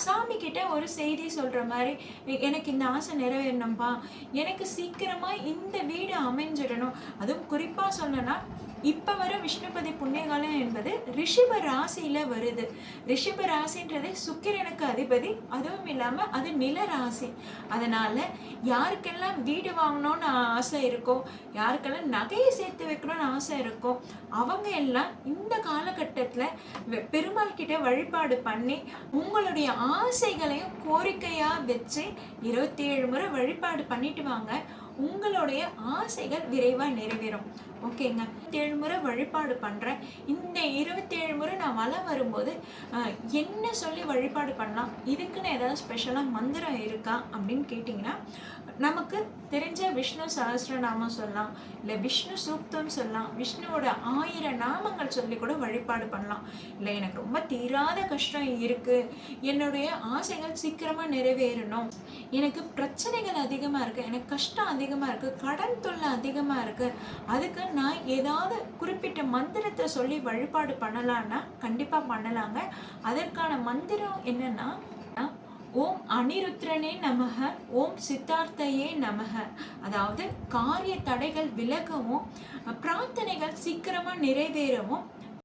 சாமி கிட்ட ஒரு செய்தி சொல்ற மாதிரி, எனக்கு இந்த ஆசை நிறைவேறணும்பா, எனக்கு சீக்கிரமா இந்த வீடு அமைஞ்சிடணும். அதுவும் குறிப்பா சொல்லணும்னா இப்ப வர விஷ்ணுபதி புண்ணியகாலம் என்பது ரிஷப ராசியில வருது. ரிஷப ராசின்றது சுக்கிரனுக்கு அதிபதி, அதுவும் இல்லாம அது நில ராசி. அதனால யாருக்கெல்லாம் வீடு வாங்கணும்னு ஆசை இருக்கோ, யாருக்கெல்லாம் நகையை சேர்த்து வைக்கணும்னு ஆசை இருக்கோ, அவங்க எல்லாம் இந்த காலகட்டத்துல பெருமாள் கிட்ட வழிபாடு பண்ணி உங்களுடைய ஆசைகளையும் கோரிக்கையா வச்சு 27 முறை வழிபாடு பண்ணிட்டு வாங்க. உங்களுடைய ஆசைகள் விரைவா நிறைவேறும். ஓகேங்க, 27 முறை வழிபாடு பண்றேன். இந்த 27 முறை நான் வலம் வரும்போது என்ன சொல்லி வழிபாடு பண்ணலாம், இதுக்குன்னு ஏதாவது ஸ்பெஷலா மந்திரம் இருக்கா அப்படின்னு கேட்டிங்கன்னா, நமக்கு தெரிஞ்ச விஷ்ணு சஹஸ்ரநாமம் சொல்லலாம், இல்லை விஷ்ணு சூக்தம் சொல்லலாம், விஷ்ணுவோட 1000 நாமங்கள் சொல்லி கூட வழிபாடு பண்ணலாம். இல்லை எனக்கு ரொம்ப தீராத கஷ்டம் இருக்கு, என்னுடைய ஆசைகள் சீக்கிரமா நிறைவேறணும், எனக்கு பிரச்சனைகள் அதிகமா இருக்கு, எனக்கு கஷ்டம் அதிகமா இருக்கு, கடன் தொல்லை அதிகமா இருக்கு, அதுக்கு நான் ஏதாவது குறிப்பிட்ட மந்திரத்தை சொல்லி வழிபாடு பண்ணலான்னா கண்டிப்பா பண்ணலாங்க. அதற்கான மந்திரம் என்னன்னா, ஓம் அனிருத்ரனே நமக, ஓம் சித்தார்த்தையே நமக. அதாவது காரிய தடைகள் விலகவும், பிரார்த்தனைகள் சீக்கிரமா நிறைவேறவும்